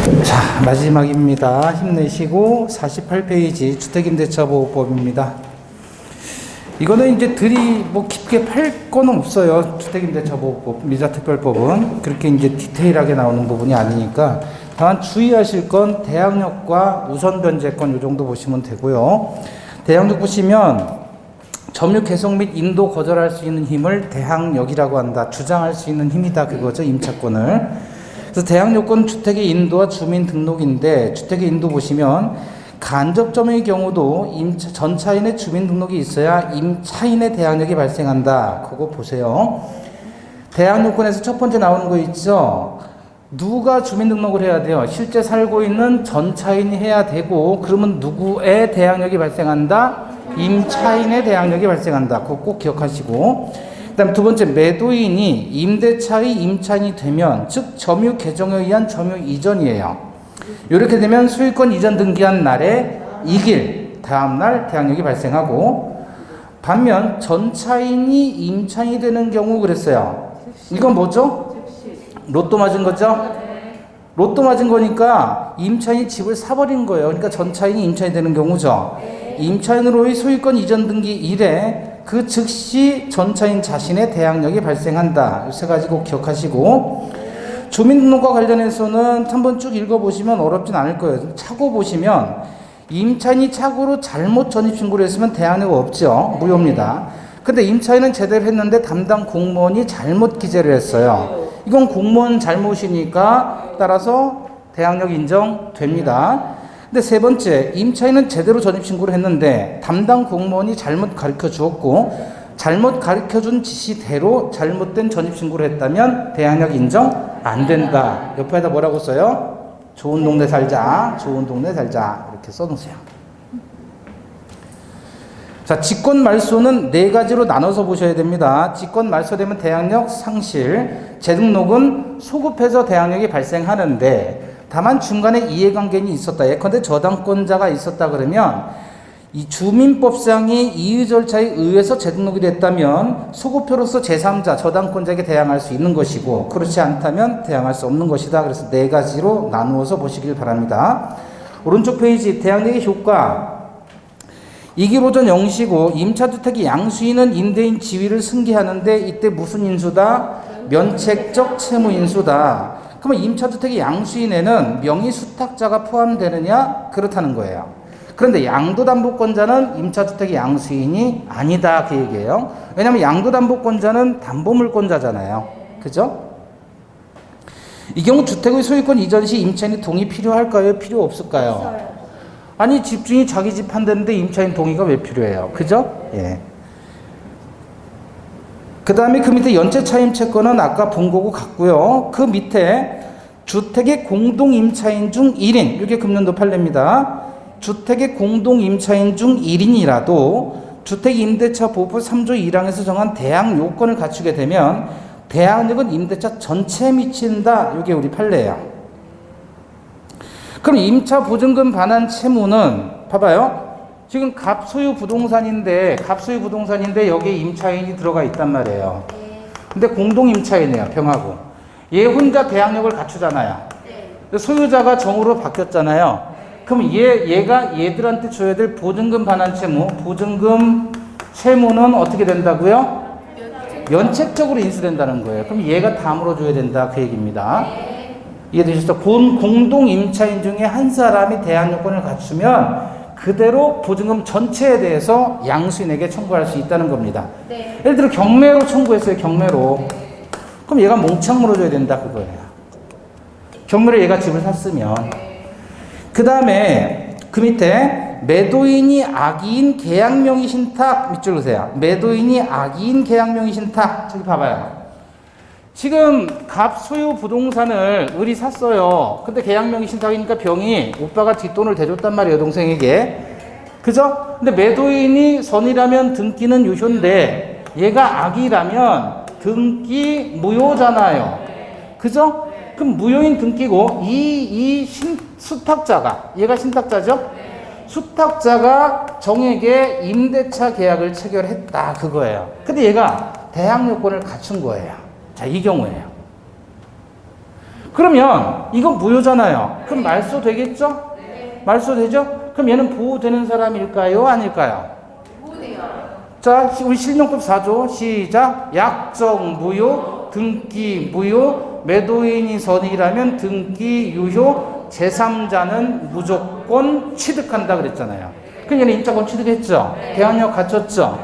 자, 마지막입니다. 힘내시고 48페이지 주택임대차보호법입니다. 이거는 이제 들이 뭐 깊게 팔 거는 없어요. 주택임대차보호법, 미자특별법은 그렇게 이제 디테일하게 나오는 부분이 아니니까 다만 주의하실 건 대항력과 우선변제권 이 정도 보시면 되고요. 대항력 보시면 점유 개성 및 인도 거절할 수 있는 힘을 대항력이라고 한다. 주장할 수 있는 힘이다 그거죠. 임차권을. 그래서 대항력권 주택의 인도와 주민 등록인데 주택의 인도 보시면 간접점의 경우도 전차인의 주민 등록이 있어야 임차인의 대항력이 발생한다. 그거 보세요. 대항력권에서 첫 번째 나오는 거 있죠. 누가 주민 등록을 해야 돼요? 실제 살고 있는 전차인이 해야 되고 그러면 누구의 대항력이 발생한다? 임차인의 대항력이 발생한다. 그거 꼭 기억하시고 그 다음 두 번째 매도인이 임대차의 임차인이 되면 즉 점유 개정에 의한 점유 이전이에요. 이렇게 되면 소유권 이전 등기한 날에 이길 다음날 대항력이 발생하고 반면 전차인이 임차인이 되는 경우 그랬어요. 이건 뭐죠? 로또 맞은 거죠? 로또 맞은 거니까 임차인이 집을 사버린 거예요. 그러니까 전차인이 임차인이 되는 경우죠. 임차인으로의 소유권 이전 등기 이래 그 즉시 전차인 자신의 대항력이 발생한다. 이 세 가지 꼭 기억하시고 주민등록과 관련해서는 한번 쭉 읽어보시면 어렵진 않을 거예요. 차고 보시면 임차인이 착오로 잘못 전입신고를 했으면 대항력 없죠. 무효입니다. 근데 임차인은 제대로 했는데 담당 공무원이 잘못 기재를 했어요. 이건 공무원 잘못이니까 따라서 대항력 인정됩니다. 근데 세 번째, 임차인은 제대로 전입신고를 했는데 담당 공무원이 잘못 가르쳐 주었고 잘못 가르쳐 준 지시대로 잘못된 전입신고를 했다면 대항력 인정 안 된다. 옆에다 뭐라고 써요? 좋은 동네 살자, 좋은 동네 살자 이렇게 써놓으세요. 자, 직권 말소는 네 가지로 나눠서 보셔야 됩니다. 직권 말소되면 대항력 상실, 재등록은 소급해서 대항력이 발생하는데 다만 중간에 이해관계인이 있었다. 예컨대 저당권자가 있었다 그러면 이 주민법상의 이의 절차에 의해서 재등록이 됐다면 소급표로서 제3자 저당권자에게 대항할 수 있는 것이고 그렇지 않다면 대항할 수 없는 것이다. 그래서 네 가지로 나누어서 보시길 바랍니다. 오른쪽 페이지 대항력의 효과 이기로전 0시고 임차주택의 양수인은 임대인 지위를 승계하는데 이때 무슨 인수다? 면책적 채무 인수다. 그러면 임차주택의 양수인에는 명의수탁자가 포함되느냐? 그렇다는 거예요. 그런데 양도담보권자는 임차주택의 양수인이 아니다 그 얘기예요. 왜냐하면 양도담보권자는 담보물권자잖아요. 그죠? 이 경우 주택의 소유권 이전 시 임차인의 동의 필요할까요? 필요 없을까요? 아니 집주인이 자기 집 한다는데 임차인 동의가 왜 필요해요? 그죠? 예. 그 다음에 그 밑에 연체차임채권은 아까 본 거고 같고요. 그 밑에 주택의 공동임차인 중 1인, 이게 금년도 판례입니다. 주택의 공동임차인 중 1인이라도 주택임대차보호법 3조 1항에서 정한 대항 요건을 갖추게 되면 대항력은 임대차 전체에 미친다. 이게 우리 판례예요. 그럼 임차보증금 반환 채무는 봐봐요. 지금 갑소유 부동산인데 여기에 임차인이 들어가 있단 말이에요. 근데 공동 임차인이에요. 병하고. 얘 혼자 대항력을 갖추잖아요. 소유자가 정으로 바뀌었잖아요. 그럼 얘가 얘들한테 줘야 될 보증금 반환 채무, 보증금 채무는 어떻게 된다고요? 면책적으로 인수된다는 거예요. 그럼 얘가 다 물어줘야 된다 그 얘기입니다. 이해되셨죠? 공동 임차인 중에 한 사람이 대항력권을 갖추면 그대로 보증금 전체에 대해서 양수인에게 청구할 수 있다는 겁니다. 네. 예를 들어 경매로 청구했어요. 경매로. 그럼 얘가 몽창 물어줘야 된다 그거예요. 경매로 얘가 집을 샀으면. 그 다음에 그 밑에 매도인이 악의인 계약명의 신탁 밑줄 그으세요. 매도인이 악의인 계약명의 신탁. 저기 봐봐요. 지금 갑소유 부동산을 을이 샀어요. 근데 계약명의 신탁이니까 병이 오빠가 뒷돈을 대줬단 말이에요. 동생에게. 그죠? 근데 매도인이 선이라면 등기는 유효인데 얘가 악이라면 등기 무효잖아요. 그죠? 그럼 무효인 등기고 수탁자가 얘가 신탁자죠? 수탁자가 정에게 임대차 계약을 체결했다 그거예요. 근데 얘가 대항력권을 갖춘 거예요. 자, 이 경우에요. 그러면 이건 무효잖아요. 그럼 말소 되겠죠? 말소 되죠? 그럼 얘는 보호되는 사람일까요? 아닐까요? 자, 우리 실명법 4조 시작. 약정 무효, 등기 무효, 매도인이 선이라면 등기 유효, 제3자는 무조건 취득한다 그랬잖아요. 그럼 얘는 임차권 취득했죠? 대항력 갖췄죠?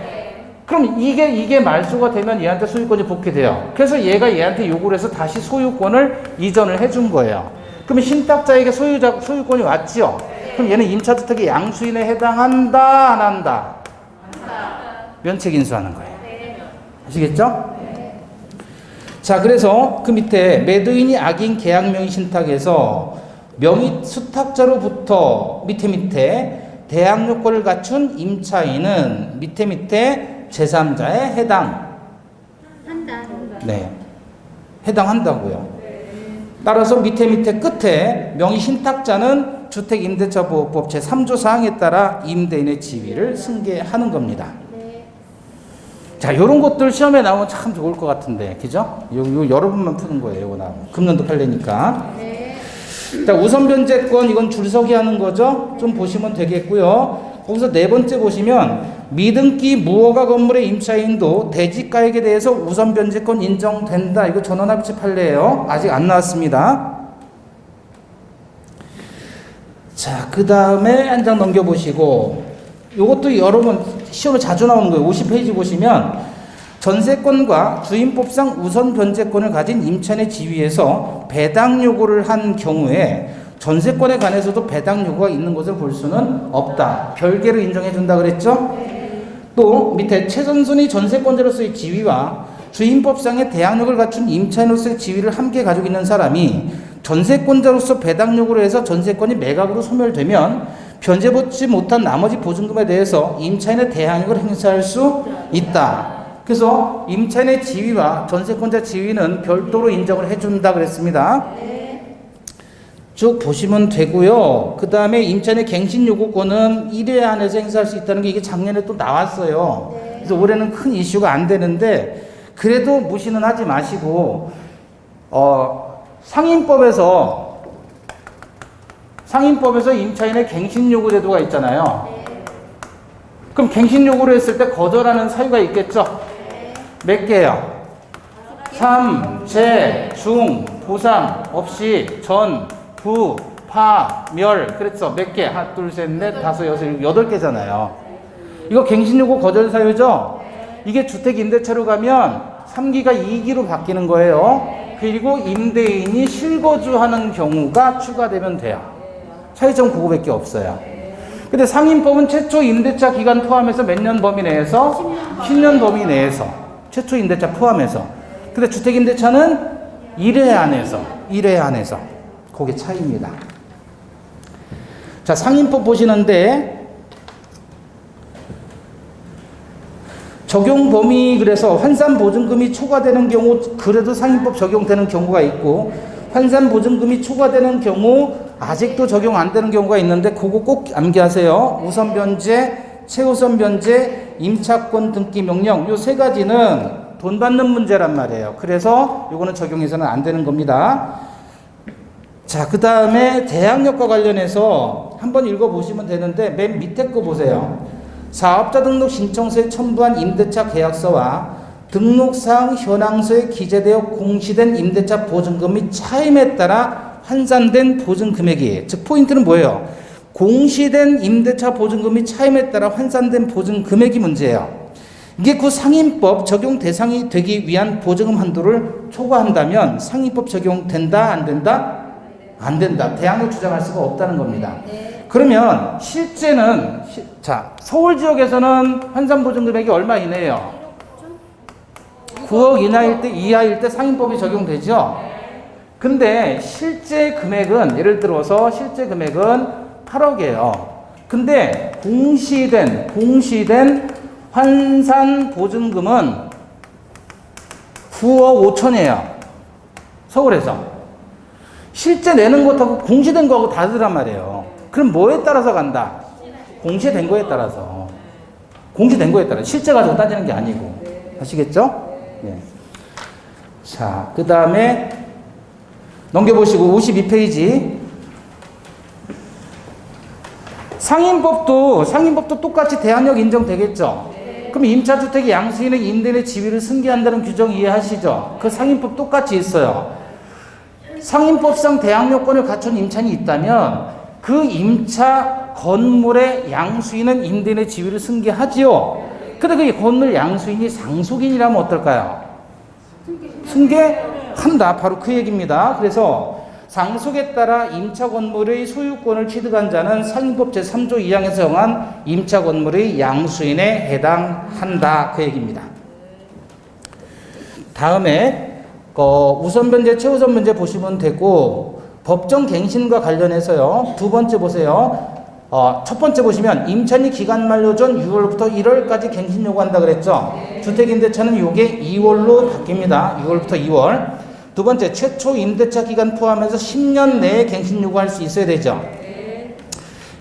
그럼 이게 말소가 되면 얘한테 소유권이 복귀돼요. 그래서 얘가 얘한테 요구를 해서 다시 소유권을 이전을 해준 거예요. 그러면 신탁자에게 소유권이 왔죠? 그럼 얘는 임차주택의 양수인에 해당한다, 안 한다? 면책 인수하는 거예요. 아시겠죠? 자, 그래서 그 밑에 매도인이 악인 계약명의 신탁에서 명의 수탁자로부터 밑에 대항 요건을 갖춘 임차인은 밑에 제3자에 해당한다. 네, 해당한다고요. 따라서 밑에 끝에 명의 신탁자는 주택임대차보호법 제3조 사항에 따라 임대인의 지위를 승계하는 겁니다. 자, 요런 것들 시험에 나오면 참 좋을 것 같은데, 그죠? 요 여러 번만 푸는 거예요, 이거 나오면. 금년도 팔려니까. 자, 우선 변제권, 이건 줄서기 하는 거죠? 좀 보시면 되겠고요. 거기서 네 번째 보시면, 미등기 무허가 건물의 임차인도 대지가액에 대해서 우선 변제권 인정된다. 이거 전원합의체 판례예요. 아직 안 나왔습니다. 자, 그 다음에 한 장 넘겨보시고, 요것도 여러 번 시험에 자주 나오는 거예요. 50페이지 보시면 전세권과 주임법상 우선 변제권을 가진 임차인의 지위에서 배당 요구를 한 경우에 전세권에 관해서도 배당 요구가 있는 것을 볼 수는 없다. 별개로 인정해 준다 그랬죠? 또 밑에 최선순위 전세권자로서의 지위와 주임법상의 대항력을 갖춘 임차인으로서의 지위를 함께 가지고 있는 사람이 전세권자로서 배당 요구를 해서 전세권이 매각으로 소멸되면 변제받지 못한 나머지 보증금에 대해서 임차인의 대항력을 행사할 수 있다. 그래서 임차인의 지위와 전세권자 지위는 별도로 인정을 해준다 그랬습니다. 쭉 보시면 되고요. 그 다음에 임차인의 갱신 요구권은 1회 안에서 행사할 수 있다는 게 이게 작년에 또 나왔어요. 그래서 올해는 큰 이슈가 안 되는데 그래도 무시는 하지 마시고 상인법에서 임차인의 갱신 요구 제도가 있잖아요. 그럼 갱신 요구를 했을 때 거절하는 사유가 있겠죠? 몇 개요? 3, 재, 중, 보상, 없이, 전, 부, 파, 멸. 그랬어. 몇 개? 하나, 둘, 셋, 넷, 다섯, 여섯, 일곱, 8개잖아요. 이거 갱신 요구 거절 사유죠? 이게 주택 임대차로 가면 3기가 2기로 바뀌는 거예요. 그리고 임대인이 실거주하는 경우가 추가되면 돼요. 차이점 그거밖에 없어요. 근데 상인법은 최초 임대차 기간 포함해서 몇 년 범위 내에서? 10년 범위 내에서. 최초 임대차 포함해서. 근데 주택 임대차는 1회 안에서. 그게 차이입니다. 자, 상인법 보시는데 적용 범위 그래서 환산 보증금이 초과되는 경우 그래도 상인법 적용되는 경우가 있고 환산 보증금이 초과되는 경우 아직도 적용 안 되는 경우가 있는데 그거 꼭 암기하세요. 우선 변제, 최우선 변제, 임차권 등기 명령 요 세 가지는 돈 받는 문제란 말이에요. 그래서 요거는 적용해서는 안 되는 겁니다. 자, 그 다음에 대항력과 관련해서 한번 읽어보시면 되는데 맨 밑에 거 보세요. 사업자 등록 신청서에 첨부한 임대차 계약서와 등록사항 현황서에 기재되어 공시된 임대차 보증금 및 차임에 따라 환산된 보증금액이, 즉 포인트는 뭐예요? 공시된 임대차 보증금 및 차임에 따라 환산된 보증금액이 문제예요. 이게 그 상인법 적용 대상이 되기 위한 보증금 한도를 초과한다면 상인법 적용된다, 안 된다? 안 된다. 대항력 주장할 수가 없다는 겁니다. 그러면 실제는 자, 서울 지역에서는 환산 보증금액이 얼마 이내예요? 9억 이하일 때 상인법이 적용되죠. 근데 실제 금액은 예를 들어서 실제 금액은 8억이에요. 근데 공시된 환산 보증금은 9억 5천이에요. 서울에서. 실제 내는 것하고 공시된 거하고 다르단 말이에요. 그럼 뭐에 따라서 간다? 공시된 거에 따라서. 실제 가지고 따지는 게 아니고. 아시겠죠? 네. 자, 그 다음에 넘겨보시고 52페이지. 상인법도 똑같이 대항력 인정되겠죠? 그럼 임차주택의 양수인은 임대인의 지위를 승계한다는 규정 이해하시죠? 그 상인법 똑같이 있어요. 상인법상 대항력권을 갖춘 임차인이 있다면 그 임차 건물의 양수인은 임대인의 지위를 승계하지요. 근데 그 건물 양수인이 상속인이라면 어떨까요? 승계한다. 바로 그 얘기입니다. 그래서 상속에 따라 임차 건물의 소유권을 취득한 자는 상인법 제3조 2항에서 정한 임차 건물의 양수인에 해당한다. 그 얘기입니다. 다음에 우선 변제, 최우선 변제 보시면 되고, 법정 갱신과 관련해서요. 두 번째 보세요. 첫 번째 보시면 임차인이 기간 만료 전 6월부터 1월까지 갱신 요구한다 그랬죠. 주택임대차는 요게 2월로 바뀝니다. 6월부터 2월. 두 번째, 최초 임대차 기간 포함해서 10년 내에 갱신 요구할 수 있어야 되죠.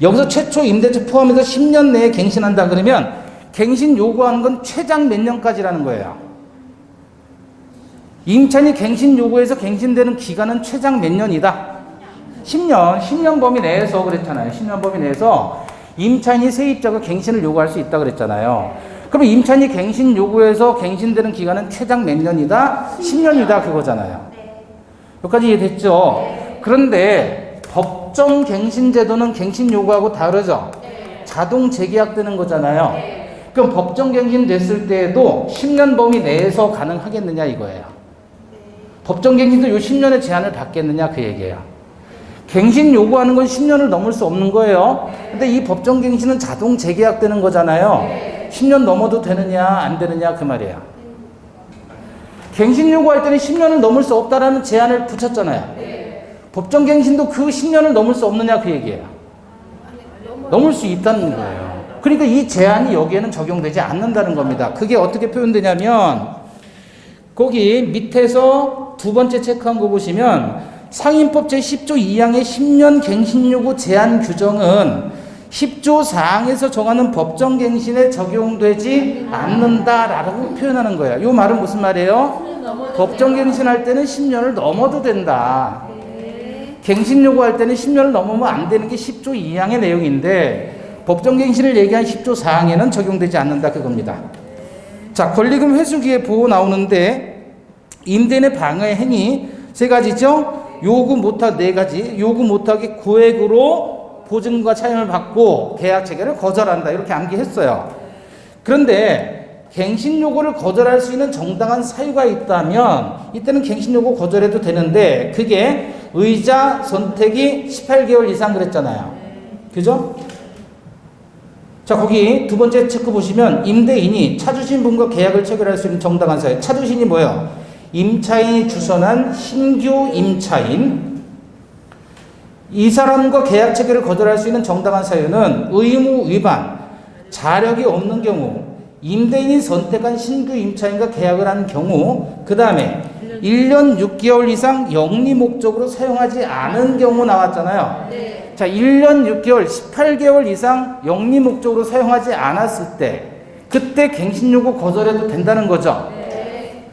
여기서 최초 임대차 포함해서 10년 내에 갱신한다 그러면 갱신 요구하는 건 최장 몇 년까지라는 거예요. 임차인이 갱신 요구해서 갱신되는 기간은 최장 몇 년이다? 10년 범위 내에서 그랬잖아요. 10년 범위 내에서 임차인이 세입자가 갱신을 요구할 수 있다 그랬잖아요. 그럼 임차인이 갱신 요구해서 갱신되는 기간은 최장 몇 년이다? 10년이다 그거잖아요. 여기까지 이해됐죠? 그런데 법정 갱신 제도는 갱신 요구하고 다르죠? 자동 재계약되는 거잖아요. 그럼 법정 갱신 됐을 때에도 10년 범위 내에서 가능하겠느냐 이거예요. 법정 갱신도 요 10년의 제한을 받겠느냐 그 얘기예요. 갱신 요구하는 건 10년을 넘을 수 없는 거예요. 근데 이 법정 갱신은 자동 재계약되는 거잖아요. 10년 넘어도 되느냐 안 되느냐 그 말이에요. 갱신 요구할 때는 10년을 넘을 수 없다라는 제한을 붙였잖아요. 법정 갱신도 그 10년을 넘을 수 없느냐 그 얘기예요. 넘을 수 있다는 거예요. 그러니까 이 제한이 여기에는 적용되지 않는다는 겁니다. 그게 어떻게 표현되냐면 거기 밑에서 두 번째 체크한 거 보시면 상인법 제10조 2항의 10년 갱신 요구 제한 규정은 10조 4항에서 정하는 법정 갱신에 적용되지 않는다라고 표현하는 거예요. 이 말은 무슨 말이에요? 법정 갱신할 때는 10년을 넘어도 된다. 갱신 요구할 때는 10년을 넘으면 안 되는 게 10조 2항의 내용인데 법정 갱신을 얘기한 10조 4항에는 적용되지 않는다 그겁니다. 자, 권리금 회수기에 보호 나오는데 임대인의 방해 행위 세 가지죠? 요구 못하 네 가지. 요구 못하게 구액으로 보증과 차임을 받고 계약 체결을 거절한다. 이렇게 암기했어요. 그런데 갱신 요구를 거절할 수 있는 정당한 사유가 있다면 이때는 갱신 요구 거절해도 되는데 그게 의자 선택이 18개월 이상 그랬잖아요. 그죠? 자, 거기 두 번째 체크 보시면 임대인이 차주신 분과 계약을 체결할 수 있는 정당한 사유. 차주신이 뭐예요? 임차인이 주선한 신규 임차인. 이 사람과 계약 체결을 거절할 수 있는 정당한 사유는 의무 위반, 자력이 없는 경우, 임대인이 선택한 신규 임차인과 계약을 한 경우, 그 다음에 1년 6개월 이상 영리 목적으로 사용하지 않은 경우 나왔잖아요. 네. 자, 1년 6개월, 18개월 이상 영리 목적으로 사용하지 않았을 때 그때 갱신 요구 거절해도 된다는 거죠. 네.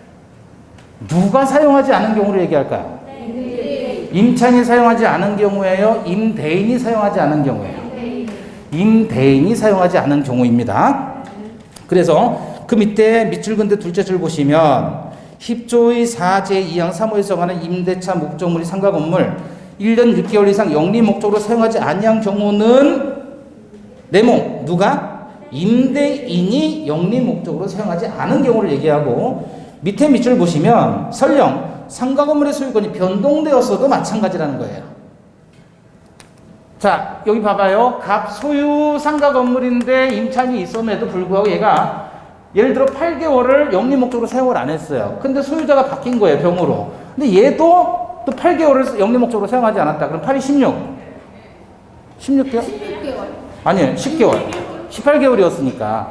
누가 사용하지 않은 경우를 얘기할까요? 네. 임차인이 사용하지 않은 경우예요? 임대인이 사용하지 않은 경우예요? 임대인이 사용하지 않은 경우입니다. 그래서 그 밑에 밑줄근데 둘째 줄 보시면 10조의 4제 2항 3호에서 정하는 임대차 목적물이 상가 건물 1년 6개월 이상 영리 목적으로 사용하지 아니한 경우는 네모 누가? 임대인이 영리 목적으로 사용하지 않은 경우를 얘기하고 밑에 밑줄 보시면 설령 상가 건물의 소유권이 변동되었어도 마찬가지라는 거예요. 자, 여기 봐봐요. 갑 소유 상가 건물인데 임차인이 있음에도 불구하고 얘가 예를 들어 8개월을 영리 목적으로 사용을 안 했어요. 근데 소유자가 바뀐 거예요, 병으로. 근데 얘도 또 8개월을 영리 목적으로 사용하지 않았다. 그럼 8이 16. 16개월? 16개월. 아니에요, 10개월. 18개월이었으니까.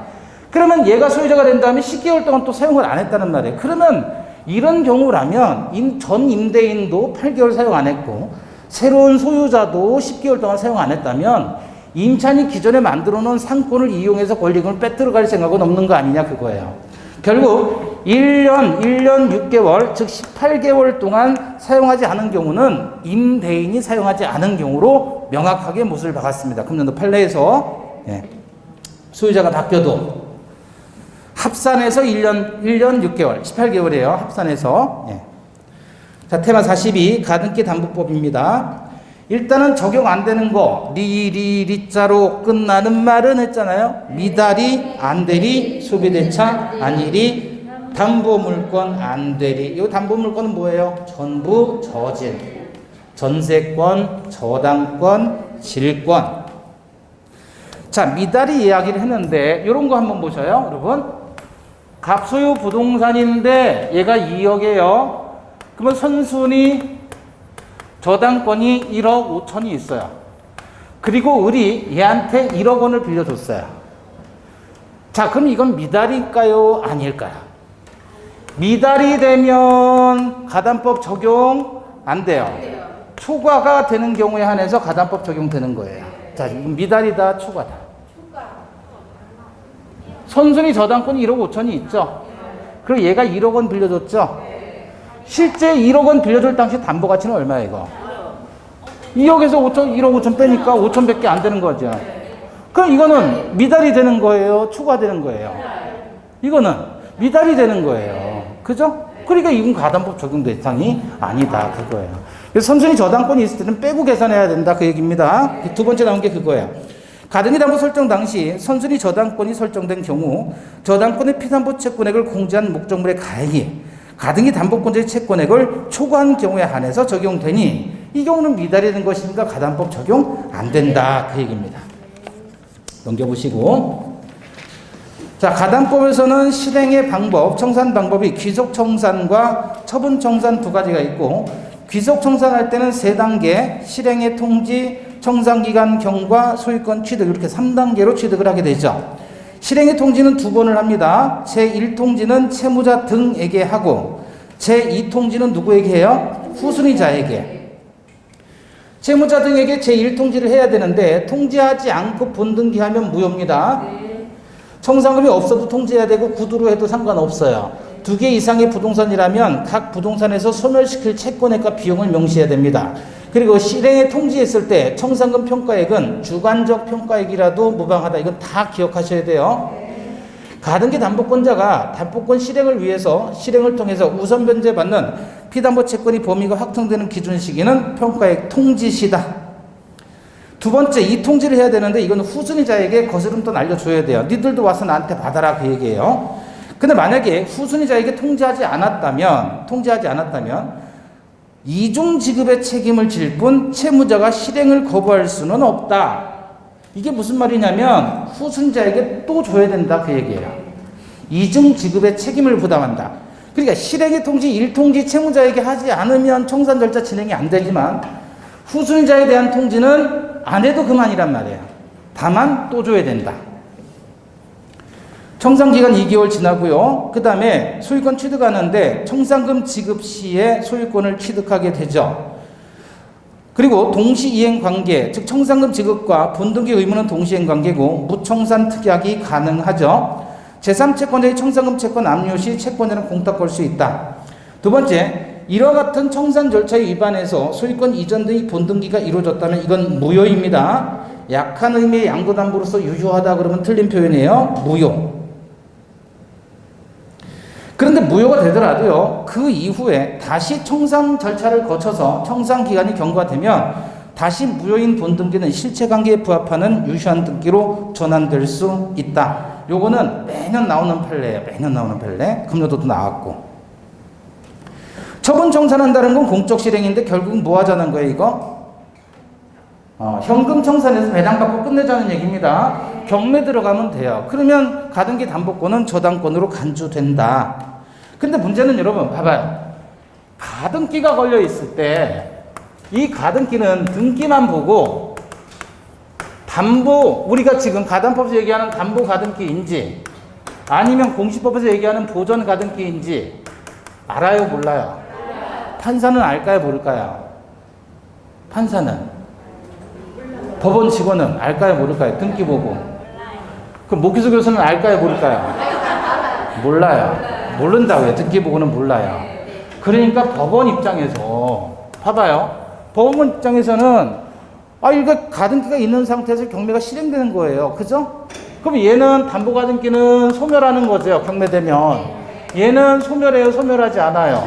그러면 얘가 소유자가 된 다음에 10개월 동안 또 사용을 안 했다는 말이에요. 그러면 이런 경우라면 전 임대인도 8개월 사용 안 했고 새로운 소유자도 10개월 동안 사용 안 했다면 임차인이 기존에 만들어 놓은 상권을 이용해서 권리금을 빼들어 갈 생각은 없는 거 아니냐 그거예요. 결국 1년 6개월, 즉 18개월 동안 사용하지 않은 경우는 임대인이 사용하지 않은 경우로 명확하게 못을 박았습니다. 금년도 판례에서 소유자가 바뀌어도 합산해서 1년 6개월, 18개월이에요. 합산해서. 자, 테마 42 가등기 담보법입니다. 일단은 적용 안 되는 거 리자로 끝나는 말은 했잖아요. 미달이, 안되리, 소비대차, 안일이, 담보물권, 안되리. 이 담보물권은 뭐예요? 전부 저질, 전세권, 저당권, 질권. 자, 미달이 이야기를 했는데 이런 거 한번 보셔요, 여러분. 갑소유 부동산인데 얘가 2억이에요. 그러면 선순위 저당권이 1억 5천이 있어요. 그리고 을이 얘한테 1억 원을 빌려줬어요. 자, 그럼 이건 미달일까요? 아닐까요? 미달이 되면 가담법 적용 안 돼요. 초과가 되는 경우에 한해서 가담법 적용되는 거예요. 자, 미달이다, 초과다. 선순위 저당권이 1억 5천이 있죠. 그리고 얘가 1억 원 빌려줬죠. 실제 1억 원 빌려줄 당시 담보 가치는 얼마예요, 이거? 2억에서 5천, 1억 5천 빼니까 5천밖에 안 되는 거죠. 그럼 이거는 미달이 되는 거예요? 초과되는 거예요? 이거는 미달이 되는 거예요. 그죠? 그러니까 이건 가담법 적용 대상이 아니다, 그거예요. 그래서 선순위 저당권이 있을 때는 빼고 계산해야 된다, 그 얘기입니다. 두 번째 나온 게 그거예요. 가등기 담보 설정 당시 선순위 저당권이 설정된 경우 저당권의 피담보 채권액을 공제한 목적물의 가액이 가등기 담보권자의 채권액을 초과한 경우에 한해서 적용되니 이 경우는 미달이 된 것이니까 가담법 적용 안 된다, 그 얘기입니다. 넘겨보시고, 자, 가담법에서는 실행의 방법, 청산 방법이 귀속 청산과 처분 청산 두 가지가 있고, 귀속 청산할 때는 3단계, 실행의 통지, 청산기간 경과, 소유권 취득, 이렇게 3단계로 취득을 하게 되죠. 실행의 통지는 2번을 합니다. 제1통지는 채무자 등에게 하고, 제2통지는 누구에게 해요? 후순위자에게. 채무자 등에게 제1통지를 해야 되는데 통지하지 않고 본등기하면 무효입니다. 청산금이 없어도 통지해야 되고 구두로 해도 상관없어요. 2개 이상의 부동산이라면 각 부동산에서 소멸시킬 채권액과 비용을 명시해야 됩니다. 그리고 실행에 통지했을 때 청산금 평가액은 주관적 평가액이라도 무방하다. 이건 다 기억하셔야 돼요. 가등기 담보권자가 담보권 실행을 위해서 실행을 통해서 우선 변제받는 피담보 채권이 범위가 확정되는 기준 시기는 평가액 통지시다. 두 번째, 이 통지를 해야 되는데 이건 후순위자에게 거스름돈 알려줘야 돼요. 니들도 와서 나한테 받아라, 그 얘기예요. 근데 만약에 후순위자에게 통지하지 않았다면 이중 지급의 책임을 질 뿐 채무자가 실행을 거부할 수는 없다. 이게 무슨 말이냐면 후순자에게 또 줘야 된다, 그 얘기예요. 이중 지급의 책임을 부담한다. 그러니까 실행의 통지 1통지 채무자에게 하지 않으면 청산 절차 진행이 안 되지만 후순자에 대한 통지는 안 해도 그만이란 말이에요. 다만 또 줘야 된다. 청산기간 2개월 지나고요. 그 다음에 소유권 취득하는데 청산금 지급 시에 소유권을 취득하게 되죠. 그리고 동시이행 관계, 즉 청산금 지급과 본등기 의무는 동시이행 관계고 무청산 특약이 가능하죠. 제3채권자의 청산금 채권 압류 시 채권자는 공탁 걸 수 있다. 두 번째, 이와 같은 청산 절차에 위반해서 소유권 이전 등의 본등기가 이루어졌다면 이건 무효입니다. 약한 의미의 양도담보로서 유효하다 그러면 틀린 표현이에요. 무효. 그런데 무효가 되더라도요, 그 이후에 다시 청산 절차를 거쳐서 청산 기간이 경과되면 다시 무효인 본등기는 실체관계에 부합하는 유효한 등기로 전환될 수 있다. 요거는 매년 나오는 판례예요. 매년 나오는 판례. 금년도도 나왔고. 처분 청산한다는 건 공적 실행인데 결국은 뭐 하자는 거예요, 이거? 현금 청산해서 배당받고 끝내자는 얘기입니다. 경매 들어가면 돼요. 그러면 가등기 담보권은 저당권으로 간주된다. 근데 문제는 여러분 봐봐요. 가등기가 걸려 있을 때 이 가등기는 등기만 보고 담보, 우리가 지금 가담법에서 얘기하는 담보 가등기인지 아니면 공시법에서 얘기하는 보전 가등기인지 알아요, 몰라요? 판사는 알까요, 모를까요? 판사는, 법원 직원은 알까요, 모를까요? 등기 보고. 그럼 목기수 교수는 알까요, 모를까요? 몰라요. 모른다고요. 듣기 보고는 몰라요. 그러니까 법원 입장에서 봐봐요. 법원 입장에서는 이거 가등기가 있는 상태에서 경매가 실행되는 거예요. 그죠? 그럼 얘는 담보 가등기는 소멸하는 거죠. 경매되면. 얘는 소멸해요, 소멸하지 않아요.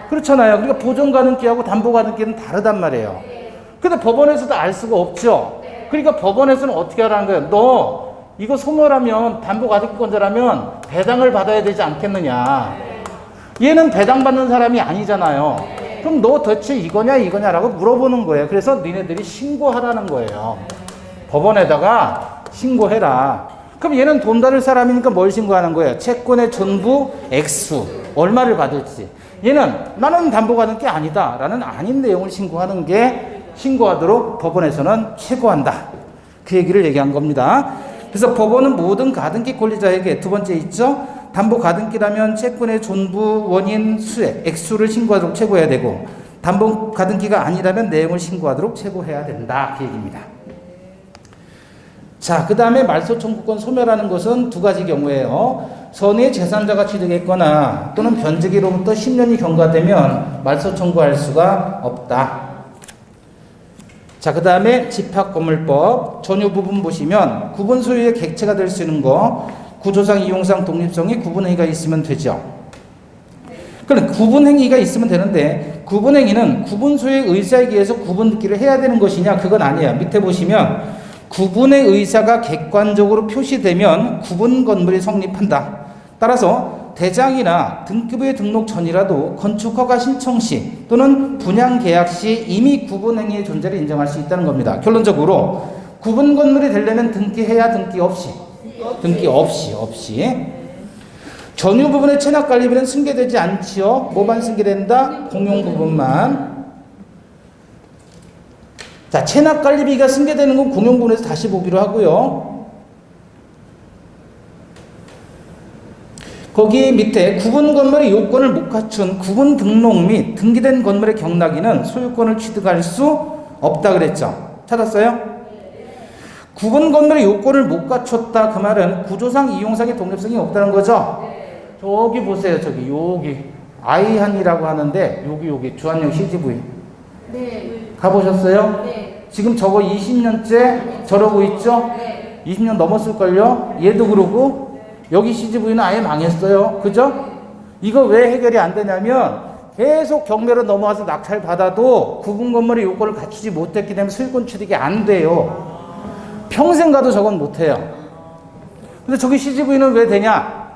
그렇잖아요. 그러니까 보존 가등기하고 담보 가등기는 다르단 말이에요. 근데 법원에서도 알 수가 없죠. 그러니까 법원에서는 어떻게 하라는 거예요? 너 이거 소멸하면 담보 가등기권자라면 배당을 받아야 되지 않겠느냐. 얘는 배당받는 사람이 아니잖아요. 그럼 너 대체 이거냐라고 물어보는 거예요. 그래서 니네들이 신고하라는 거예요. 법원에다가 신고해라. 그럼 얘는 돈 다를 사람이니까 뭘 신고하는 거예요? 채권의 전부 액수 얼마를 받을지. 얘는 나는 담보 받은 게 아니다 라는 아닌 내용을 신고하는 게 신고하도록 법원에서는 최고한다. 그 얘기를 얘기한 겁니다. 그래서 법원은 모든 가등기 권리자에게 두 번째 있죠. 담보 가등기라면 채권의 전부 원인 수액 액수를 신고하도록 최고해야 되고, 담보 가등기가 아니라면 내용을 신고하도록 최고해야 된다. 그 얘기입니다. 자, 그 다음에 말소 청구권 소멸하는 것은 두 가지 경우예요. 선의 제3자가 취득했거나 또는 변제기로부터 10년이 경과되면 말소 청구할 수가 없다. 자, 그 다음에 집합건물법 전유 부분 보시면 구분 소유의 객체가 될 수 있는 거, 구조상, 이용상, 독립성이 구분행위가 있으면 되죠. 그럼 구분행위가 있으면 되는데, 구분행위는 구분 소유의 의사에 의해서 구분짓기를 해야 되는 것이냐? 그건 아니에요. 밑에 보시면 구분의 의사가 객관적으로 표시되면 구분 건물이 성립한다. 따라서 대장이나 등기부에 등록 전이라도 건축허가 신청 시 또는 분양 계약 시 이미 구분행위의 존재를 인정할 수 있다는 겁니다. 결론적으로 구분 건물이 되려면 등기해야 등기 없이. 등기 없이. 전유 부분의 체납 관리비는 승계되지 않지요. 뭐만 승계된다? 공용 부분만. 자, 체납 관리비가 승계되는 건 공용 부분에서 다시 보기로 하고요. 거기 밑에 구분 건물의 요건을 못 갖춘 구분 등록 및 등기된 건물의 경락인은 소유권을 취득할 수 없다 그랬죠. 찾았어요? 구분 건물의 요건을 못 갖췄다. 그 말은 구조상, 이용상의 독립성이 없다는 거죠. 저기 보세요. 저기 여기 아이한이라고 하는데 여기 주한역 CGV. 네. 가보셨어요? 네. 지금 저거 20년째 저러고 있죠? 네. 20년 넘었을걸요? 얘도 그러고 여기 CGV는 아예 망했어요. 그죠? 이거 왜 해결이 안 되냐면 계속 경매로 넘어와서 낙찰 받아도 구분 건물의 요건을 갖추지 못했기 때문에 소유권 취득이 안 돼요. 평생 가도 저건 못해요. 근데 저기 CGV는 왜 되냐?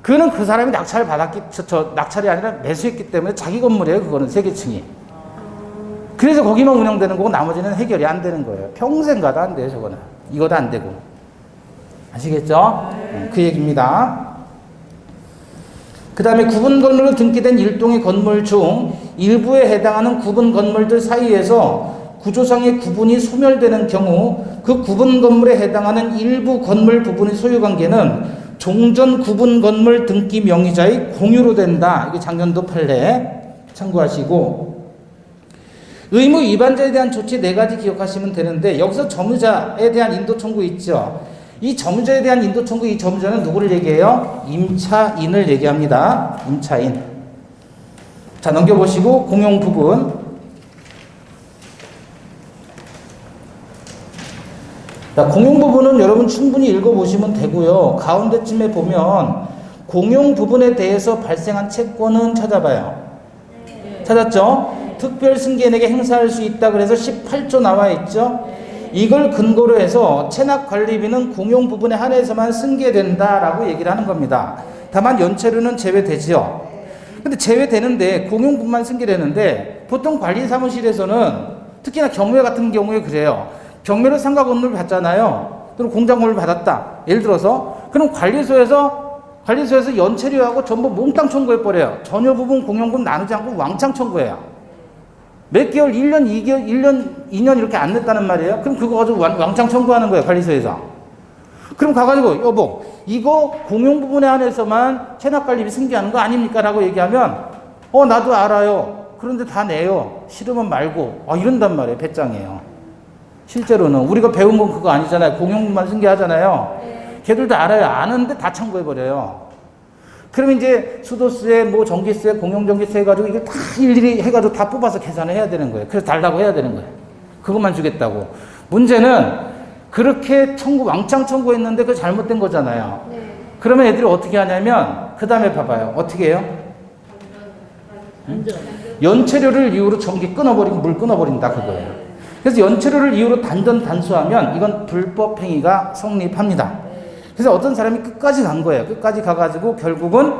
그는 그 사람이 낙찰을 받았기, 낙찰이 아니라 매수했기 때문에 자기 건물이에요. 그거는 세계층이. 그래서 거기만 운영되는 거고 나머지는 해결이 안 되는 거예요. 평생 가도 안 돼요. 저거는. 이것도 안 되고. 아시겠죠? 그 얘기입니다. 그 다음에 구분 건물로 등기된 일동의 건물 중 일부에 해당하는 구분 건물들 사이에서 구조상의 구분이 소멸되는 경우 그 구분 건물에 해당하는 일부 건물 부분의 소유관계는 종전 구분 건물 등기 명의자의 공유로 된다. 이게 작년도 판례 참고하시고, 의무 위반자에 대한 조치 4가지 기억하시면 되는데, 여기서 점유자에 대한 인도 청구 있죠. 이 점유자에 대한 인도 청구, 이 점유자는 누구를 얘기해요? 임차인을 얘기합니다. 임차인. 자, 넘겨보시고 공용 부분. 자, 공용 부분은 여러분 충분히 읽어보시면 되고요. 가운데쯤에 보면 공용 부분에 대해서 발생한 채권은 찾아봐요. 찾았죠? 특별 승계인에게 행사할 수 있다 그래서 18조 나와 있죠? 이걸 근거로 해서 체납 관리비는 공용 부분에 한해서만 승계된다라고 얘기를 하는 겁니다. 다만 연체료는 제외되지요. 근데 제외되는데 공용 부분만 승계되는데 보통 관리사무실에서는 특히나 경매 같은 경우에 그래요. 경매로 상가 건물을 받잖아요. 또는 공장 건물을 받았다. 예를 들어서 그럼 관리소에서 연체료하고 전부 몽땅 청구해버려요. 전유 부분 공용 부분 나누지 않고 왕창 청구해요. 몇 개월, 1년, 2개월, 1년, 2년 이렇게 안 냈다는 말이에요. 그럼 그거 가지고 왕창 청구하는 거예요, 관리소에서. 그럼 가가지고, 여보, 이거 공용 부분에 한해서만 체납관리비 승계하는 거 아닙니까? 라고 얘기하면, 나도 알아요. 그런데 다 내요. 싫으면 말고. 이런단 말이에요, 배짱이에요. 실제로는. 우리가 배운 건 그거 아니잖아요. 공용 부분만 승계하잖아요. 걔들도 알아요. 아는데 다 청구해버려요. 그러면 이제 수도세, 뭐 전기세, 공용전기세 해가지고 이게 다 일일이 해가지고 다 뽑아서 계산을 해야 되는 거예요. 그래서 달라고 해야 되는 거예요. 그것만 주겠다고. 문제는 그렇게 왕창 청구했는데 그거 잘못된 거잖아요. 네. 그러면 애들이 어떻게 하냐면 그 다음에 봐봐요. 어떻게 해요? 연체료를 이유로 전기 끊어버리고 물 끊어버린다 그거예요. 그래서 연체료를 이유로 단수하면 이건 불법 행위가 성립합니다. 그래서 어떤 사람이 끝까지 간 거예요. 끝까지 가가지고 결국은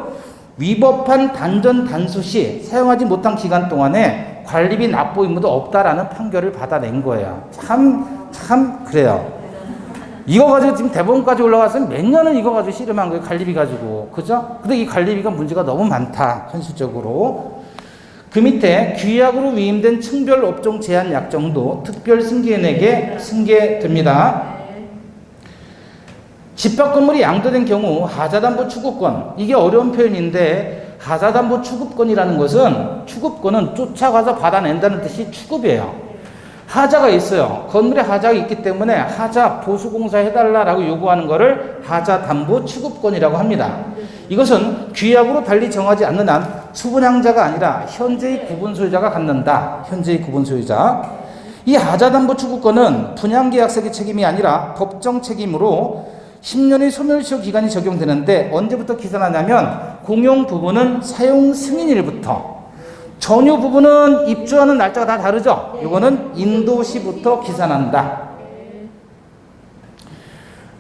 위법한 단수 시 사용하지 못한 기간 동안에 관리비 납부 의무도 없다라는 판결을 받아낸 거예요. 참 그래요. 이거 가지고 지금 대법원까지 올라갔으면 몇 년을 이거 가지고 씨름한 거예요. 관리비 가지고. 그죠? 근데 이 관리비가 문제가 너무 많다. 현실적으로. 그 밑에 규약으로 위임된 층별 업종 제한 약정도 특별 승계인에게 승계됩니다. 집합 건물이 양도된 경우 하자담보 추구권. 이게 어려운 표현인데 하자담보 추구권이라는 것은 추구권은 쫓아가서 받아낸다는 뜻이 추급이에요. 하자가 있어요. 건물에 하자가 있기 때문에 하자 보수공사 해달라라고 요구하는 것을 하자담보 추구권이라고 합니다. 이것은 규약으로 달리 정하지 않는 한 수분양자가 아니라 현재의 구분소유자가 갖는다. 현재의 구분소유자. 이 하자담보 추구권은 분양계약서의 책임이 아니라 법정 책임으로 10년의 소멸시효 기간이 적용되는데 언제부터 기산하냐면 공용 부분은 사용 승인일부터, 전유 부분은 입주하는 날짜가 다 다르죠. 이거는 인도시부터 기산한다.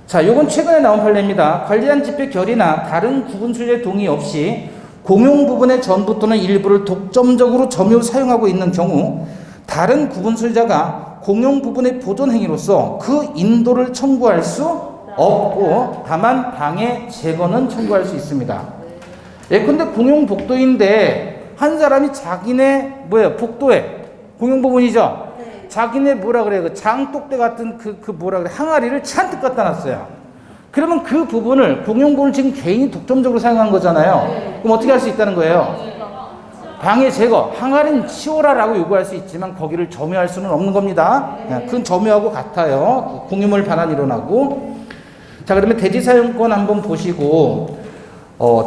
자, 요건 최근에 나온 판례입니다. 관리한 집회 결의나 다른 구분 소유자의 동의 없이 공용 부분의 전부 또는 일부를 독점적으로 점유 사용하고 있는 경우 다른 구분 소유자가 공용 부분의 보존 행위로서 그 인도를 청구할 수 없고 다만 방해 제거는 청구할 수 있습니다. 예컨대 공용 복도인데 한 사람이 자기네 복도에 공용 부분이죠. 네. 자기네 뭐라 그래요? 그 장독대 같은 그 뭐라 그래? 항아리를 잔뜩 갖다 놨어요. 그러면 그 부분을 공용 부분을 지금 개인이 독점적으로 사용한 거잖아요. 네. 그럼 어떻게 할 수 있다는 거예요? 방해 제거, 항아리는 치워라라고 요구할 수 있지만 거기를 점유할 수는 없는 겁니다. 그건 점유하고 같아요. 공유물 반환 일어나고. 자, 그러면 대지사용권 한번 보시고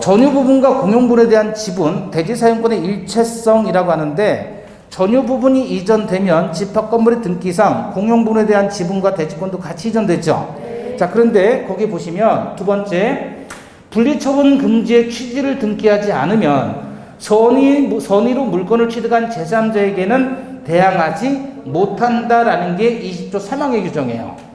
전유 부분과 공용 부분에 대한 지분, 대지사용권의 일체성이라고 하는데 전유 부분이 이전되면 집합 건물의 등기상 공용 부분에 대한 지분과 대지권도 같이 이전되죠. 자, 그런데 거기 보시면 두 번째 분리처분 금지의 취지를 등기하지 않으면 선의로 물건을 취득한 제3자에게는 대항하지 못한다라는 게 20조 3항의 규정이에요.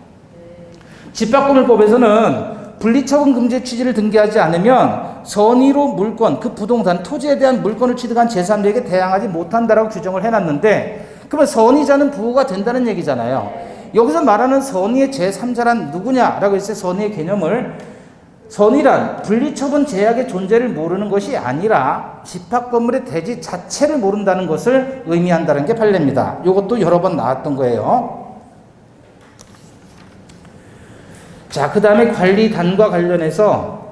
집합건물법에서는 분리처분 금지의 취지를 등기하지 않으면 선의로 물건, 그 부동산, 토지에 대한 물건을 취득한 제3자에게 대항하지 못한다라고 규정을 해놨는데 그러면 선의자는 부호가 된다는 얘기잖아요. 여기서 말하는 선의의 제3자란 누구냐라고 했을 때 선의의 개념을 선의란 분리처분 제약의 존재를 모르는 것이 아니라 집합건물의 대지 자체를 모른다는 것을 의미한다는 게 판례입니다. 이것도 여러 번 나왔던 거예요. 자, 그 다음에 관리단과 관련해서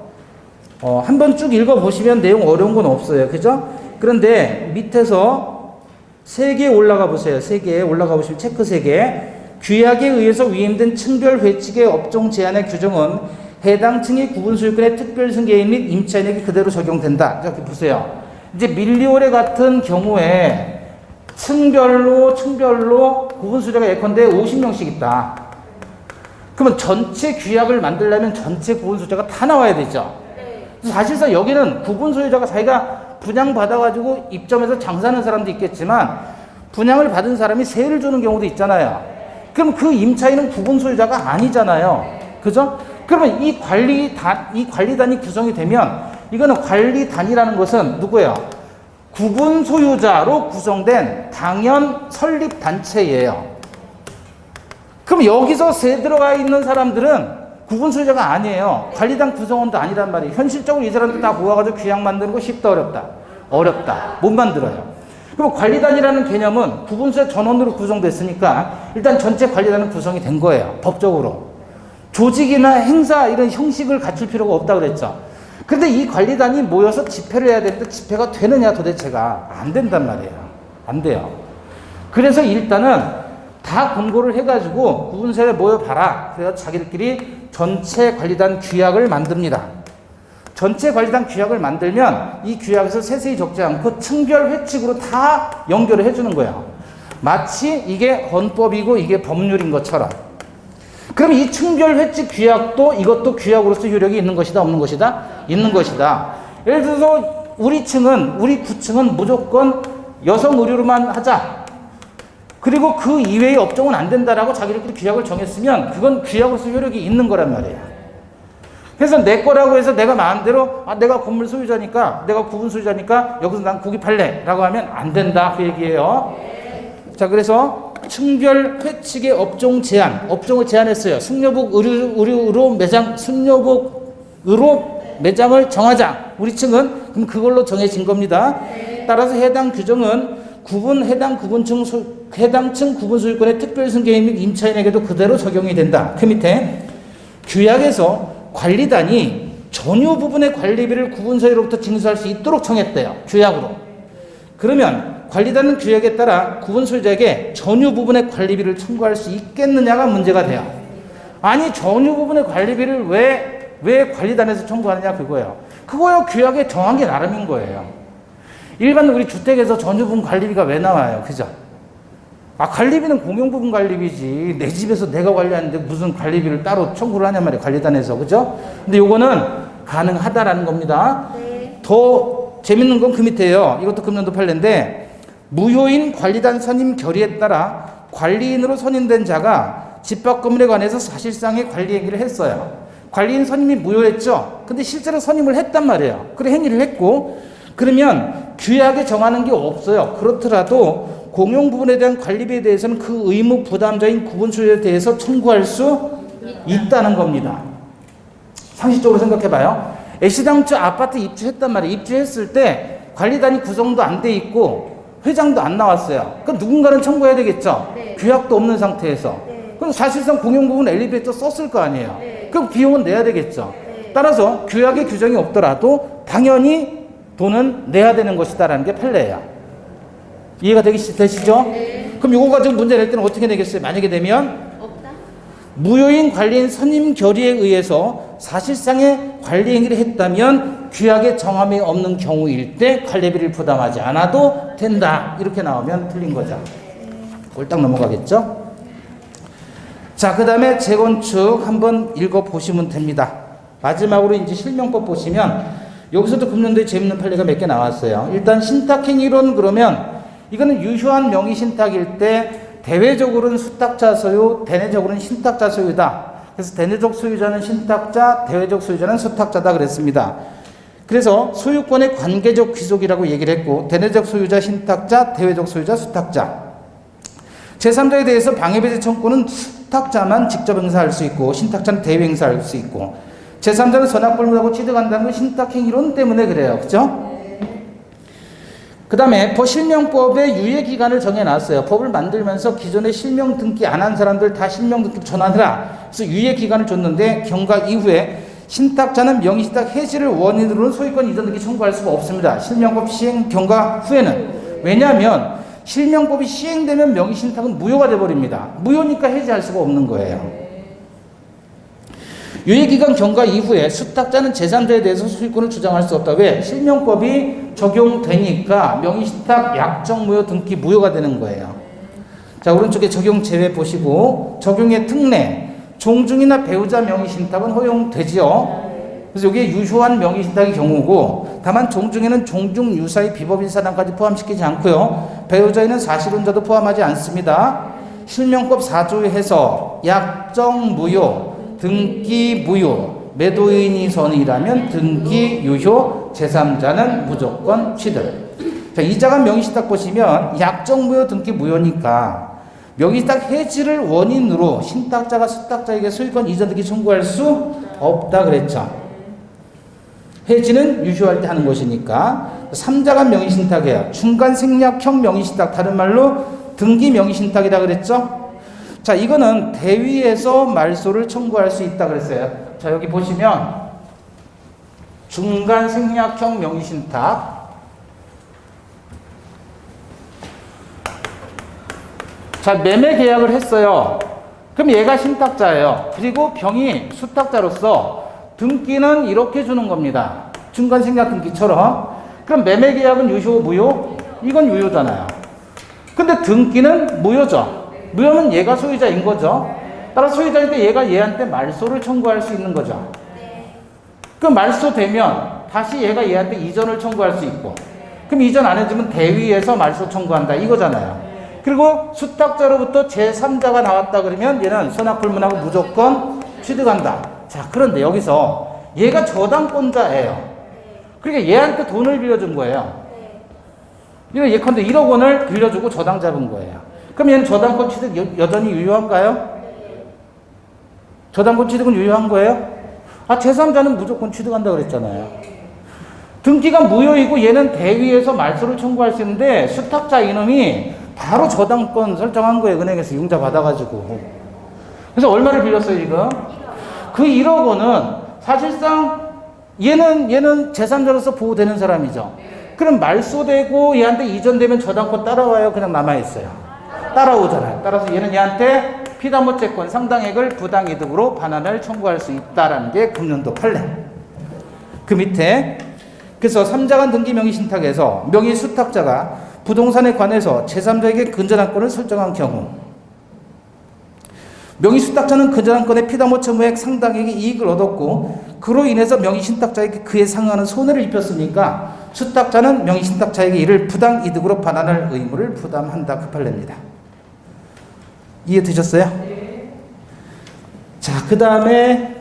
한번 쭉 읽어보시면 내용 어려운 건 없어요. 그죠? 그런데 밑에서 3개 올라가 보세요. 3개 올라가 보시면 체크 3개. 규약에 의해서 위임된 층별 회칙의 업종 제한의 규정은 해당 층의 구분소유권의 특별승계인 및 임차인에게 그대로 적용된다. 이렇게 보세요. 이제 밀리오레 같은 경우에 층별로 구분소유자가 예컨대 50명씩 있다. 그러면 전체 규약을 만들려면 전체 구분소유자가 다 나와야 되죠. 사실상 여기는 구분소유자가 자기가 분양받아가지고 입점해서 장사하는 사람도 있겠지만 분양을 받은 사람이 세를 주는 경우도 있잖아요. 그럼 그 임차인은 구분소유자가 아니잖아요. 그죠? 그러면 이 관리단이 구성이 되면 이거는 관리단이라는 것은 누구예요? 구분소유자로 구성된 당연 설립단체예요. 그럼 여기서 들어가 있는 사람들은 구분소유자가 아니에요. 관리단 구성원도 아니란 말이에요. 현실적으로 이 사람들 다 모아가지고 규약 만드는 거 쉽다 어렵다? 어렵다. 못 만들어요. 그럼 관리단이라는 개념은 구분소유자 전원으로 구성됐으니까 일단 전체 관리단은 구성이 된 거예요. 법적으로. 조직이나 행사 이런 형식을 갖출 필요가 없다고 그랬죠. 그런데 이 관리단이 모여서 집회를 해야 되는데 집회가 되느냐 도대체가 안 된단 말이에요. 안 돼요. 그래서 일단은 다 공고를 해가지고 구분소에 모여봐라. 그래서 자기들끼리 전체 관리단 규약을 만듭니다. 전체 관리단 규약을 만들면 이 규약에서 세세히 적지 않고 층별 회칙으로 다 연결을 해주는 거야. 마치 이게 헌법이고 이게 법률인 것처럼. 그럼 이 층별 회칙 규약도 이것도 규약으로서 효력이 있는 것이다, 없는 것이다? 있는 것이다. 예를 들어서 우리 구층은 무조건 여성 의료로만 하자. 그리고 그 이외의 업종은 안 된다라고 자기들끼리 규약을 정했으면 그건 규약으로서 효력이 있는 거란 말이에요. 그래서 내 거라고 해서 내가 마음대로 내가 건물 소유자니까 내가 구분 소유자니까 여기서 난 고기 팔래 라고 하면 안 된다 그 얘기예요. 자, 그래서 층별 회칙의 업종을 제한했어요. 순료북 매장을 정하자. 우리 층은 그럼 그걸로 정해진 겁니다. 따라서 해당 규정은 해당 층 구분 소유권의 특별 승계인 및 임차인에게도 그대로 적용이 된다. 그 밑에 규약에서 관리단이 전유 부분의 관리비를 구분소유로부터 징수할 수 있도록 정했대요. 규약으로. 그러면 관리단은 규약에 따라 구분소유자에게 전유 부분의 관리비를 청구할 수 있겠느냐가 문제가 돼요. 아니 전유 부분의 관리비를 왜 관리단에서 청구하느냐 그거예요. 그거요 규약에 정한 게 나름인 거예요. 일반 우리 주택에서 전유 부분 관리비가 왜 나와요? 그죠? 관리비는 공용부분 관리비지. 내 집에서 내가 관리하는데 무슨 관리비를 따로 청구를 하냔 말이에요. 관리단에서. 그죠? 근데 요거는 가능하다라는 겁니다. 네. 더 재밌는 건 그 밑에요. 이것도 금년도 판례인데 무효인 관리단 선임 결의에 따라 관리인으로 선임된 자가 집합 건물에 관해서 사실상의 관리 행위를 했어요. 관리인 선임이 무효했죠. 근데 실제로 선임을 했단 말이에요. 그래 행위를 했고 그러면 규약에 정하는 게 없어요. 그렇더라도 공용 부분에 대한 관리비에 대해서는 그 의무 부담자인 구분 소유자에 대해서 청구할 수 있다는 겁니다. 상식적으로 생각해 봐요. 애시당초 아파트 입주했단 말이에요. 입주했을 때 관리단이 구성도 안 돼 있고 회장도 안 나왔어요. 그럼 누군가는 청구해야 되겠죠. 네. 규약도 없는 상태에서. 네. 그럼 사실상 공용 부분 엘리베이터 썼을 거 아니에요. 네. 그럼 비용은 내야 되겠죠. 네. 따라서 규약에 규정이 없더라도 당연히 돈은 내야 되는 것이다라는 게 판례예요. 이해가 되시죠? 네. 그럼 이거 가지고 문제 낼 때는 어떻게 내겠어요? 만약에 되면 없다. 무효인 관리인 선임 결의에 의해서 사실상의 관리 행위를 했다면 규약에 정함이 없는 경우일 때 관리비를 부담하지 않아도 된다. 이렇게 나오면 틀린 거죠. 꼴딱 넘어가겠죠? 자, 그 다음에 재건축 한번 읽어보시면 됩니다. 마지막으로 이제 실명법 보시면 여기서도 금년도에 재밌는 판례가 몇 개 나왔어요. 일단 신탁행위론 그러면 이거는 유효한 명의신탁일 때 대외적으로는 수탁자 소유, 대내적으로는 신탁자 소유다. 그래서 대내적 소유자는 신탁자, 대외적 소유자는 수탁자다 그랬습니다. 그래서 소유권의 관계적 귀속이라고 얘기를 했고 대내적 소유자 신탁자, 대외적 소유자 수탁자. 제3자에 대해서 방해배제 청구는 수탁자만 직접 행사할 수 있고 신탁자는 대외 행사할 수 있고 제3자는 선악불문하고 취득한다는 건 신탁행위론 때문에 그래요. 그죠? 그 다음에 실명법의 유예기간을 정해놨어요. 법을 만들면서 기존에 실명 등기 안 한 사람들 다 실명 등기 전환해라. 그래서 유예기간을 줬는데 경과 이후에 신탁자는 명의신탁 해지를 원인으로는 소유권 이전 등기 청구할 수가 없습니다. 실명법 시행 경과 후에는. 왜냐하면 실명법이 시행되면 명의신탁은 무효가 돼버립니다. 무효니까 해지할 수가 없는 거예요. 유예기간 경과 이후에 수탁자는 제3자에 대해서 소유권을 주장할 수 없다. 왜? 실명법이 적용되니까 명의신탁 약정무효 등기 무효가 되는 거예요. 자, 오른쪽에 적용 제외 보시고 적용의 특례 종중이나 배우자 명의신탁은 허용되지요. 그래서 이게 유효한 명의신탁의 경우고 다만 종중에는 종중 유사의 비법인 사람까지 포함시키지 않고요. 배우자에는 사실혼자도 포함하지 않습니다. 실명법 4조의 해석 약정 무효 등기 무효, 매도인이 선이라면 등기 유효, 제3자는 무조건 취득. 자, 이자간 명의신탁 보시면 약정무효 등기 무효니까 명의신탁 해지를 원인으로 신탁자가 수탁자에게 소유권 이전 등기 청구할 수 없다 그랬죠. 해지는 유효할 때 하는 것이니까 3자간 명의신탁이에요. 중간 생략형 명의신탁, 다른 말로 등기 명의신탁이다 그랬죠. 자, 이거는 대위에서 말소를 청구할 수 있다 그랬어요. 자, 여기 보시면 중간 생략형 명의신탁. 자, 매매 계약을 했어요. 그럼 얘가 신탁자예요. 그리고 병이 수탁자로서 등기는 이렇게 주는 겁니다. 중간생략 등기처럼. 그럼 매매계약은 유효, 무효? 이건 유효잖아요. 근데 등기는 무효죠. 무효는 얘가 소유자인 거죠. 따라서 소유자인데 얘가 얘한테 말소를 청구할 수 있는 거죠. 그 말소되면 다시 얘가 얘한테 이전을 청구할 수 있고, 그럼 이전 안 해주면 대위에서 말소 청구한다 이거잖아요. 그리고 수탁자로부터 제3자가 나왔다 그러면 얘는 선악불문하고 무조건 취득한다. 자, 그런데 여기서 얘가 저당권자예요. 그러니까 얘한테 돈을 빌려준 거예요. 이거 예컨대 1억 원을 빌려주고 저당 잡은 거예요. 그럼 얘는 저당권 취득 여전히 유효한가요? 저당권 취득은 유효한 거예요? 제3자는 무조건 취득한다 그랬잖아요. 등기가 무효이고 얘는 대위에서 말소를 청구할 수 있는데 수탁자 이놈이 바로 저당권 설정한 거예요. 은행에서 융자 받아가지고. 그래서 얼마를 빌렸어요 지금? 그 1억 원은 사실상 얘는 제3자로서 보호되는 사람이죠. 그럼 말소되고 얘한테 이전되면 저당권 따라와요? 그냥 남아있어요? 따라오잖아요. 따라서 얘는 얘한테 피담보채권 상당액을 부당이득으로 반환을 청구할 수 있다라는 게 금년도 판례. 그 밑에 그래서 3자간 등기 명의신탁에서 명의수탁자가 부동산에 관해서 제3자에게 근저당권을 설정한 경우 명의수탁자는 근저당권의 피담보채무액 상당액의 이익을 얻었고 그로 인해서 명의신탁자에게 그에 상응하는 손해를 입혔으니까 수탁자는 명의신탁자에게 이를 부당이득으로 반환할 의무를 부담한다. 그 판례입니다. 이해되셨어요? 네. 자, 그 다음에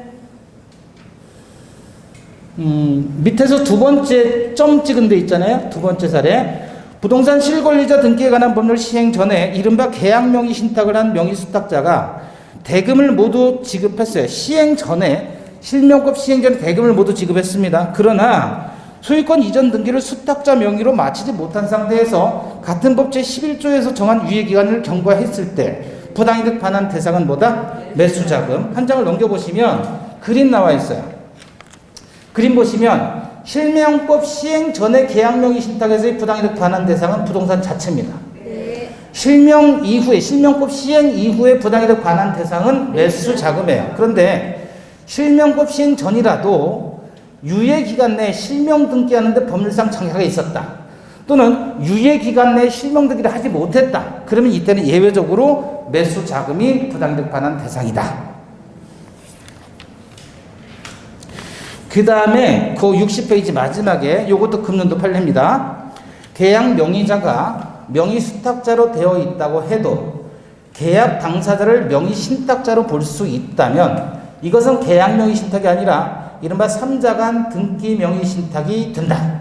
밑에서 두 번째 점 찍은 데 있잖아요. 두 번째 사례. 부동산 실권리자 등기에 관한 법률 시행 전에 이른바 계약 명의 신탁을 한 명의수탁자가 대금을 모두 지급했어요. 시행 전에 실명법 시행 전에 대금을 모두 지급했습니다. 그러나 소유권 이전 등기를 수탁자 명의로 마치지 못한 상태에서 같은 법 제11조에서 정한 유예기간을 경과했을 때 부당이득 반환 대상은 뭐다? 매수자금. 한 장을 넘겨보시면 그림 나와 있어요. 그림 보시면 실명법 시행 전에 계약명의 신탁에서의 부당이득 반환 대상은 부동산 자체입니다. 실명 이후에, 실명법 시행 이후에 부당이득 반환 대상은 매수자금이에요. 그런데 실명법 시행 전이라도 유예기간 내에 실명 등기하는데 법률상 장애가 있었다. 또는 유예기간 내에 실명 등기를 하지 못했다. 그러면 이때는 예외적으로 매수자금이 부당이득 반환 대상이다. 그 다음에 그 60페이지 마지막에 요것도 금년도 판례입니다. 계약 명의자가 명의 수탁자로 되어 있다고 해도 계약 당사자를 명의 신탁자로 볼 수 있다면 이것은 계약 명의 신탁이 아니라 이른바 3자간 등기 명의 신탁이 된다.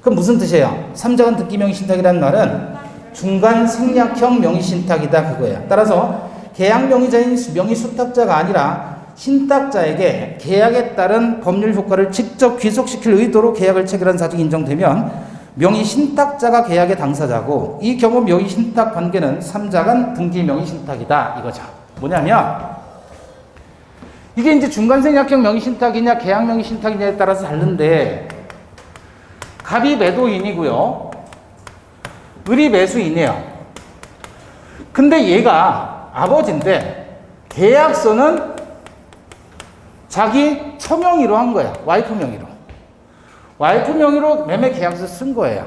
그럼 무슨 뜻이에요? 3자간 등기 명의 신탁이라는 말은 중간 생략형 명의 신탁이다 그거예요. 따라서 계약 명의자인 명의 수탁자가 아니라 신탁자에게 계약에 따른 법률 효과를 직접 귀속시킬 의도로 계약을 체결한 사정이 인정되면 명의 신탁자가 계약의 당사자고 이 경우 명의 신탁 관계는 3자간 등기 명의 신탁이다 이거죠. 뭐냐면 이게 이제 중간생략형 명의 신탁이냐 계약 명의 신탁이냐에 따라서 다른데 갑이 매도인이고요. 을이 매수인이에요. 근데 얘가 아버지인데 계약서는 자기 처명의로 한 거야. 와이프 명의로. 와이프 명의로 매매 계약서 쓴 거예요.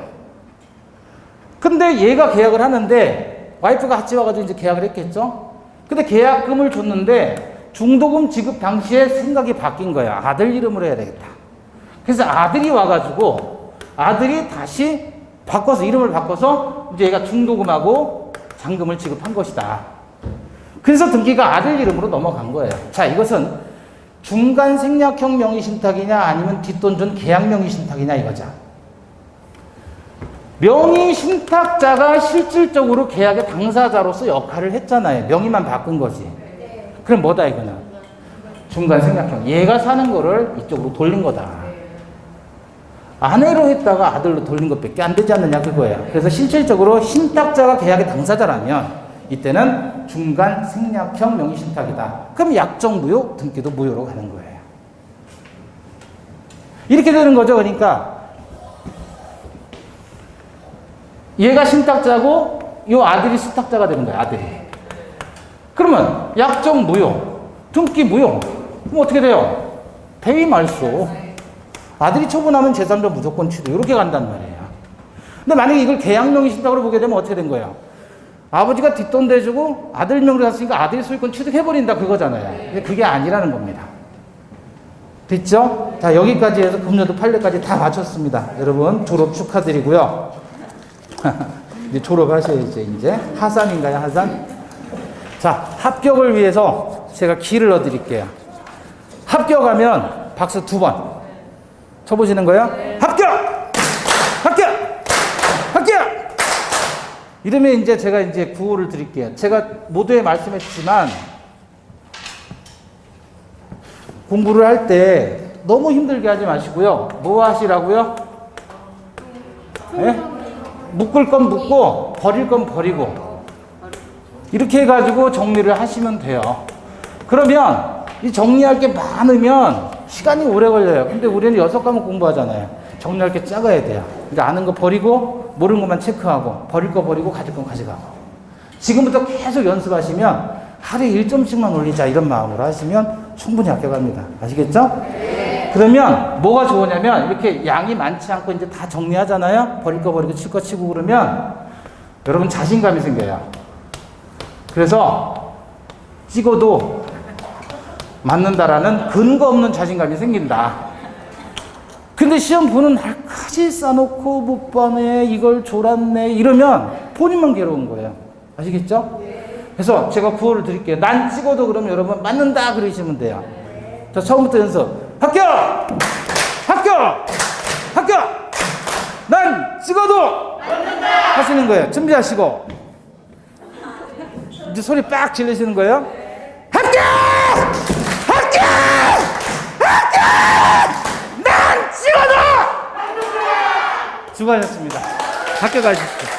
근데 얘가 계약을 하는데 와이프가 같이 와가지고 이제 계약을 했겠죠? 근데 계약금을 줬는데 중도금 지급 당시에 생각이 바뀐 거야. 아들 이름으로 해야 되겠다. 그래서 아들이 와가지고 아들이 다시 바꿔서 이름을 바꿔서 이제 얘가 중도금하고 잔금을 지급한 것이다. 그래서 등기가 아들 이름으로 넘어간 거예요. 자, 이것은 중간 생략형 명의 신탁이냐 아니면 뒷돈 준 계약 명의 신탁이냐 이거죠. 명의 신탁자가 실질적으로 계약의 당사자로서 역할을 했잖아요. 명의만 바꾼 거지. 그럼 뭐다 이거는? 중간 생략형. 얘가 사는 거를 이쪽으로 돌린 거다. 아내로 했다가 아들로 돌린 것밖에 안 되지 않느냐 그거예요. 그래서 실질적으로 신탁자가 계약의 당사자라면 이때는 중간 생략형 명의 신탁이다. 그럼 약정 무효, 등기도 무효로 가는 거예요. 이렇게 되는 거죠. 그러니까 얘가 신탁자고 이 아들이 수탁자가 되는 거예요. 아들이. 그러면 약정 무효, 등기 무효. 그럼 어떻게 돼요? 페이 말소. 아들이 처분하면 제3자 무조건 취소. 이렇게 간단 말이에요. 근데 만약에 이걸 계약명의신탁으로 보게 되면 어떻게 된 거예요? 아버지가 뒷돈 대주고 아들 명의로 샀으니까 아들이 소유권 취득해버린다 그거잖아요. 근데 그게 아니라는 겁니다. 됐죠? 자, 여기까지 해서 금년도 판례까지 다 마쳤습니다. 여러분 졸업 축하드리고요. 이제 졸업하셔야죠. 이제 하산인가요? 하산? 자, 합격을 위해서 제가 기를 넣어드릴게요. 합격하면 박수 2번 쳐보시는 거예요? 합격! 합격! 합격! 이러면 이제 제가 이제 구호를 드릴게요. 제가 모두에 말씀했지만 공부를 할 때 너무 힘들게 하지 마시고요. 뭐 하시라고요? 네? 묶을 건 묶고 버릴 건 버리고 이렇게 해가지고 정리를 하시면 돼요. 그러면 이 정리할 게 많으면 시간이 오래 걸려요. 근데 우리는 6과목 공부하잖아요. 정리할 게 작아야 돼요. 그러니까 아는 거 버리고 모르는 것만 체크하고 버릴 거 버리고 가질 건 가져가고 지금부터 계속 연습하시면 하루에 1점씩만 올리자 이런 마음으로 하시면 충분히 합격합니다. 아시겠죠? 네. 그러면 뭐가 좋으냐면 이렇게 양이 많지 않고 이제 다 정리하잖아요. 버릴 거 버리고 칠 거 치고 그러면 여러분 자신감이 생겨요. 그래서 찍어도 맞는다라는 근거 없는 자신감이 생긴다. 근데 시험 보는 날까지 싸놓고 못 봐네, 이걸 졸았네 이러면 본인만 괴로운 거예요. 아시겠죠? 그래서 제가 구호를 드릴게요. 난 찍어도 그러면 여러분 맞는다 그러시면 돼요. 자, 처음부터 연습. 합격! 합격! 합격! 난 찍어도 맞는다! 하시는 거예요. 준비하시고 이제 소리 빡 질리시는 거예요. 합격! 합격! 합격! 난 찍어도! 수고하셨습니다. 학교 가십시오.